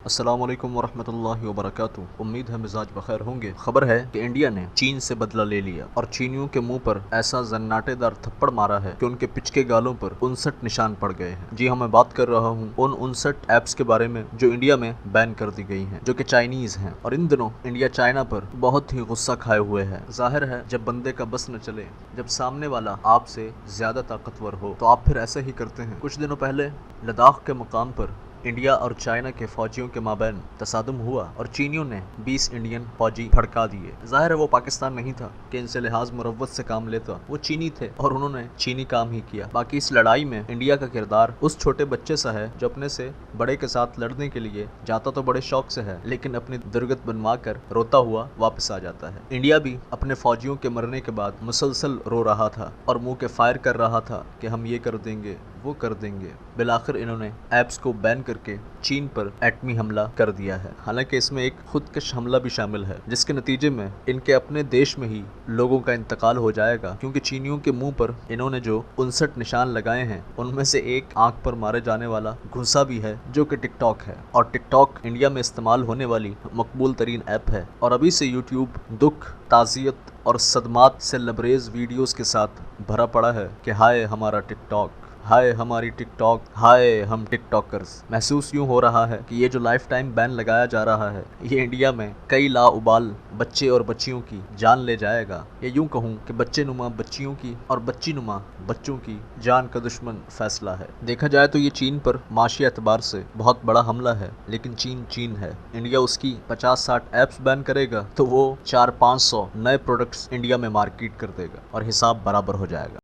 السلام علیکم ورحمۃ اللہ وبرکاتہ۔ امید ہے مزاج بخیر ہوں گے۔ خبر ہے کہ انڈیا نے چین سے بدلہ لے لیا اور چینیوں کے منہ پر ایسا زناٹے دار تھپڑ مارا ہے کہ ان کے پچکے گالوں پر 59 نشان پڑ گئے ہیں۔ جی ہاں، میں بات کر رہا ہوں ان 59 ایپس کے بارے میں جو انڈیا میں بین کر دی گئی ہیں، جو کہ چائنیز ہیں، اور ان دنوں انڈیا چائنا پر بہت ہی غصہ کھائے ہوئے ہے۔ ظاہر ہے جب بندے کا بس نہ چلے، جب سامنے والا آپ سے زیادہ طاقتور ہو تو آپ پھر ایسا ہی کرتے ہیں۔ کچھ دنوں پہلے لداخ کے مقام پر انڈیا اور چائنا کے فوجیوں کے مابین تصادم ہوا اور چینیوں نے 20 انڈین فوجی بھڑکا دیے۔ ظاہر ہے وہ پاکستان نہیں تھا کہ ان سے لحاظ مروت سے کام لیتا، وہ چینی تھے اور انہوں نے چینی کام ہی کیا۔ باقی اس لڑائی میں انڈیا کا کردار اس چھوٹے بچے سا ہے جو اپنے سے بڑے کے ساتھ لڑنے کے لیے جاتا تو بڑے شوق سے ہے، لیکن اپنی درگت بنوا کر روتا ہوا واپس آ جاتا ہے۔ انڈیا بھی اپنے فوجیوں کے مرنے کے بعد مسلسل رو رہا تھا اور منہ کے فائر کر رہا تھا کہ ہم یہ کر دیں گے، وہ کر دیں گے۔ بالآخر انہوں نے ایپس کو بین کر کے چین پر ایٹمی حملہ کر دیا ہے۔ حالانکہ اس میں ایک خودکش حملہ بھی شامل ہے، جس کے نتیجے میں ان کے اپنے دیش میں ہی لوگوں کا انتقال ہو جائے گا، کیونکہ چینیوں کے منہ پر انہوں نے جو 59 نشان لگائے ہیں ان میں سے ایک آنکھ پر مارے جانے والا گھسا بھی ہے، جو کہ ٹک ٹاک ہے، اور ٹک ٹاک انڈیا میں استعمال ہونے والی مقبول ترین ایپ ہے۔ اور ابھی سے یوٹیوب دکھ، تعزیت اور صدمات سے لبریز ویڈیوز کے ساتھ بھرا پڑا ہے کہ ہائے ہمارا ٹک ٹاک، ہائے ہماری ٹک ٹاک، ہائے ہم ٹک ٹاکرز۔ محسوس یوں ہو رہا ہے کہ یہ جو لائف ٹائم بین لگایا جا رہا ہے یہ انڈیا میں کئی لا ابال بچے اور بچیوں کی جان لے جائے گا، یا یوں کہوں کہ بچے نما بچیوں کی اور بچی نما بچوں کی جان کا دشمن فیصلہ ہے۔ دیکھا جائے تو یہ چین پر معاشی اعتبار سے بہت بڑا حملہ ہے، لیکن چین ہے۔ انڈیا اس کی 50-60 ایپس بین کرے گا تو وہ 400-500 نئے پروڈکٹس انڈیا میں مارکیٹ کر دے گا اور حساب برابر ہو جائے گا۔